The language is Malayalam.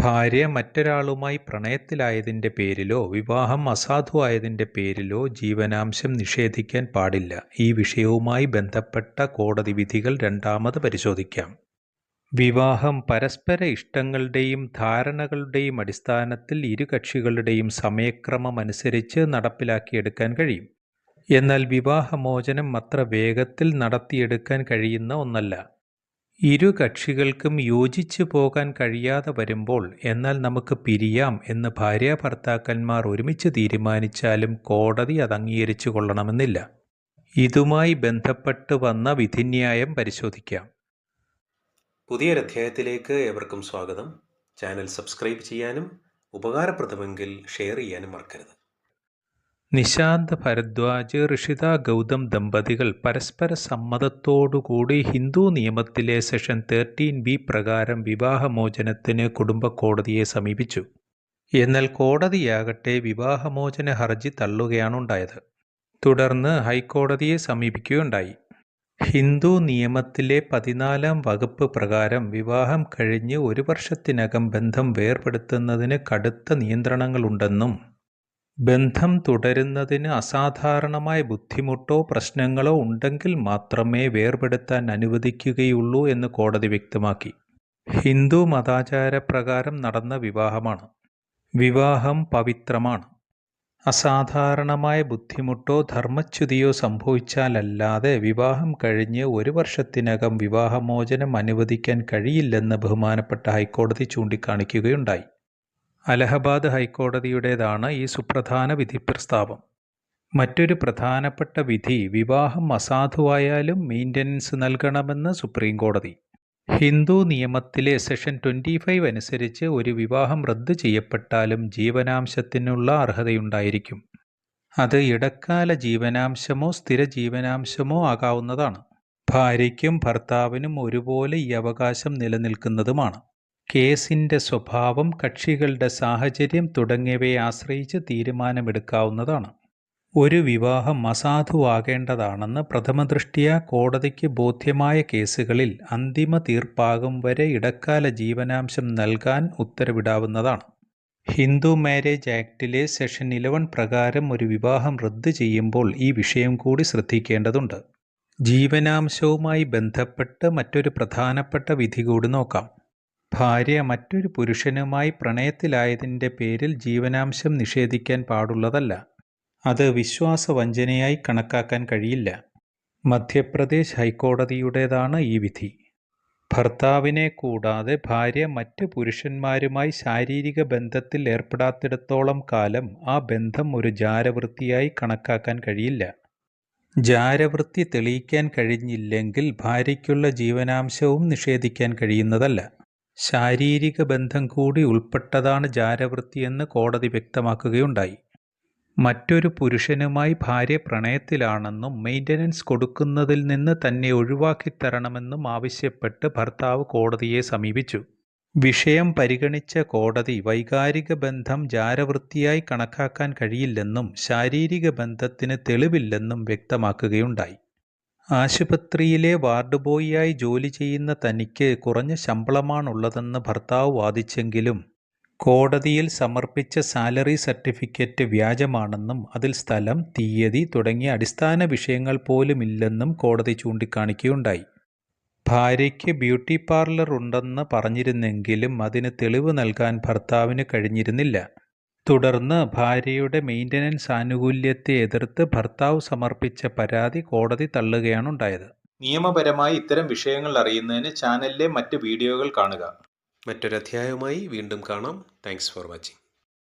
ഭാര്യ മറ്റൊരാളുമായി പ്രണയത്തിലായതിന്റെ പേരിലോ വിവാഹം അസാധുവായതിന്റെ പേരിലോ ജീവനാംശം നിഷേധിക്കാൻ പാടില്ല. ഈ വിഷയവുമായി ബന്ധപ്പെട്ട കോടതി വിധികൾ രണ്ടാമത് പരിശോധിക്കാം. വിവാഹം പരസ്പര ഇഷ്ടങ്ങളുടെയും ധാരണകളുടെയും അടിസ്ഥാനത്തിൽ ഇരു കക്ഷികളുടെയും സമയക്രമമനുസരിച്ച് നടപ്പിലാക്കിയെടുക്കാൻ കഴിയും. എന്നാൽ വിവാഹമോചനം അത്ര വേഗത്തിൽ നടത്തിയെടുക്കാൻ കഴിയുന്ന ഒന്നല്ല. ഇരു കക്ഷികൾക്കും യോജിച്ചു പോകാൻ കഴിയാതെ വരുമ്പോൾ എന്നാൽ നമുക്ക് പിരിയാം എന്ന് ഭാര്യാഭർത്താക്കന്മാർ ഒരുമിച്ച് തീരുമാനിച്ചാലും കോടതി അത് അംഗീകരിച്ചു കൊള്ളണമെന്നില്ല. ഇതുമായി ബന്ധപ്പെട്ട് വന്ന വിധിന്യായം പരിശോധിക്കാം. പുതിയൊരധ്യായത്തിലേക്ക് ഏവർക്കും സ്വാഗതം. ചാനൽ സബ്സ്ക്രൈബ് ചെയ്യാനും ഉപകാരപ്രദമെങ്കിൽ ഷെയർ ചെയ്യാനും മറക്കരുത്. നിശാന്ത് ഭരദ്വാജ്, ഋഷിത ഗൗതം ദമ്പതികൾ പരസ്പര സമ്മതത്തോടുകൂടി ഹിന്ദു നിയമത്തിലെ സെക്ഷൻ 13B പ്രകാരം വിവാഹമോചനത്തിന് കുടുംബ കോടതിയെ സമീപിച്ചു. എന്നാൽ കോടതിയാകട്ടെ വിവാഹമോചന ഹർജി തള്ളുകയാണുണ്ടായത്. തുടർന്ന് ഹൈക്കോടതിയെ സമീപിക്കുകയുണ്ടായി. ഹിന്ദു നിയമത്തിലെ 14-ാം വകുപ്പ് പ്രകാരം വിവാഹം കഴിഞ്ഞ് 1 വർഷത്തിനകം ബന്ധം വേർപെടുത്തുന്നതിന് കടുത്ത നിയന്ത്രണങ്ങളുണ്ടെന്നും ബന്ധം തുടരുന്നതിന് അസാധാരണമായ ബുദ്ധിമുട്ടോ പ്രശ്നങ്ങളോ ഉണ്ടെങ്കിൽ മാത്രമേ വേർപെടുത്താൻ അനുവദിക്കുകയുള്ളൂ എന്ന് കോടതി വ്യക്തമാക്കി. ഹിന്ദു മതാചാരപ്രകാരം നടന്ന വിവാഹമാണ്. വിവാഹം പവിത്രമാണ്. അസാധാരണമായ ബുദ്ധിമുട്ടോ ധർമ്മച്യുതിയോ സംഭവിച്ചാലല്ലാതെ വിവാഹം കഴിഞ്ഞ് 1 വർഷത്തിനകം വിവാഹമോചനം അനുവദിക്കാൻ കഴിയില്ലെന്ന് ബഹുമാനപ്പെട്ട ഹൈക്കോടതി ചൂണ്ടിക്കാണിക്കുകയുണ്ടായി. അലഹബാദ് ഹൈക്കോടതിയുടേതാണ് ഈ സുപ്രധാന വിധിപ്രസ്താവം. മറ്റൊരു പ്രധാനപ്പെട്ട വിധി വിവാഹം അസാധുവായാലും മെയിൻ്റനൻസ് നൽകണമെന്ന് സുപ്രീം കോടതി. ഹിന്ദു നിയമത്തിലെ സെക്ഷൻ 25 അനുസരിച്ച് ഒരു വിവാഹം റദ്ദു ചെയ്യപ്പെട്ടാലും ജീവനാംശത്തിനുള്ള അർഹതയുണ്ടായിരിക്കും. അത് ഇടക്കാല ജീവനാംശമോ സ്ഥിര ജീവനാംശമോ ആകാവുന്നതാണ്. ഭാര്യയ്ക്കും ഭർത്താവിനും ഒരുപോലെ ഈ അവകാശം നിലനിൽക്കുന്നതുമാണ്. കേസിൻ്റെ സ്വഭാവം, കക്ഷികളുടെ സാഹചര്യം തുടങ്ങിയവയെ ആശ്രയിച്ച് തീരുമാനമെടുക്കാവുന്നതാണ്. ഒരു വിവാഹം അസാധുവാകേണ്ടതാണെന്ന് പ്രഥമദൃഷ്ട്യാ കോടതിക്ക് ബോധ്യമായ കേസുകളിൽ അന്തിമ തീർപ്പാകും വരെ ഇടക്കാല ജീവനാംശം നൽകാൻ ഉത്തരവിടാവുന്നതാണ്. ഹിന്ദു മാരേജ് ആക്ടിലെ സെക്ഷൻ 11 പ്രകാരം ഒരു വിവാഹം റദ്ദു ചെയ്യുമ്പോൾ ഈ വിഷയം കൂടി ശ്രദ്ധിക്കേണ്ടതുണ്ട്. ജീവനാംശവുമായി ബന്ധപ്പെട്ട് മറ്റൊരു പ്രധാനപ്പെട്ട വിധി കൂടി നോക്കാം. ഭാര്യ മറ്റൊരു പുരുഷനുമായി പ്രണയത്തിലായതിൻ്റെ പേരിൽ ജീവനാംശം നിഷേധിക്കാൻ പാടുള്ളതല്ല. അത് വിശ്വാസവഞ്ചനയായി കണക്കാക്കാൻ കഴിയില്ല. മധ്യപ്രദേശ് ഹൈക്കോടതിയുടേതാണ് ഈ വിധി. ഭർത്താവിനെ കൂടാതെ ഭാര്യ മറ്റ് പുരുഷന്മാരുമായി ശാരീരിക ബന്ധത്തിൽ ഏർപ്പെടാത്തിടത്തോളം കാലം ആ ബന്ധം ഒരു ജാരവൃത്തിയായി കണക്കാക്കാൻ കഴിയില്ല. ജാരവൃത്തി തെളിയിക്കാൻ കഴിഞ്ഞില്ലെങ്കിൽ ഭാര്യയ്ക്കുള്ള ജീവനാംശവും നിഷേധിക്കാൻ കഴിയുന്നതല്ല. ശാരീരിക ബന്ധം കൂടി ഉൾപ്പെട്ടതാണ് ജാരവൃത്തിയെന്ന് കോടതി വ്യക്തമാക്കുകയുണ്ടായി. മറ്റൊരു പുരുഷനുമായി ഭാര്യ പ്രണയത്തിലാണെന്നും മെയിൻ്റനൻസ് കൊടുക്കുന്നതിൽ നിന്ന് തന്നെ ഒഴിവാക്കിത്തരണമെന്നും ആവശ്യപ്പെട്ട് ഭർത്താവ് കോടതിയെ സമീപിച്ചു. വിഷയം പരിഗണിച്ച കോടതി വൈകാരിക ബന്ധം ജാരവൃത്തിയായി കണക്കാക്കാൻ കഴിയില്ലെന്നും ശാരീരിക ബന്ധത്തിന് തെളിവില്ലെന്നും വ്യക്തമാക്കുകയുണ്ടായി. ആശുപത്രിയിലെ വാർഡ് ബോയിയായി ജോലി ചെയ്യുന്ന തനിക്ക് കുറഞ്ഞ ശമ്പളമാണുള്ളതെന്ന് ഭർത്താവ് വാദിച്ചെങ്കിലും കോടതിയിൽ സമർപ്പിച്ച സാലറി സർട്ടിഫിക്കറ്റ് വ്യാജമാണെന്നും അതിൽ സ്ഥലം, തീയതി തുടങ്ങിയ അടിസ്ഥാന വിഷയങ്ങൾ പോലുമില്ലെന്നും കോടതി ചൂണ്ടിക്കാണിക്കുകയുണ്ടായി. ഭാര്യയ്ക്ക് ബ്യൂട്ടി പാർലർ ഉണ്ടെന്ന് പറഞ്ഞിരുന്നെങ്കിലും അതിന് തെളിവ് നൽകാൻ ഭർത്താവിന് കഴിഞ്ഞിരുന്നില്ല. തുടർന്ന് ഭാര്യയുടെ മെയിൻ്റനൻസ് ആനുകൂല്യത്തെ എതിർത്ത് ഭർത്താവ് സമർപ്പിച്ച പരാതി കോടതി തള്ളുകയാണുണ്ടായത്. നിയമപരമായി ഇത്തരം വിഷയങ്ങൾ അറിയുന്നതിന് ചാനലിലെ മറ്റ് വീഡിയോകൾ കാണുക. മറ്റൊരധ്യായവുമായി വീണ്ടും കാണാം. Thanks for watching.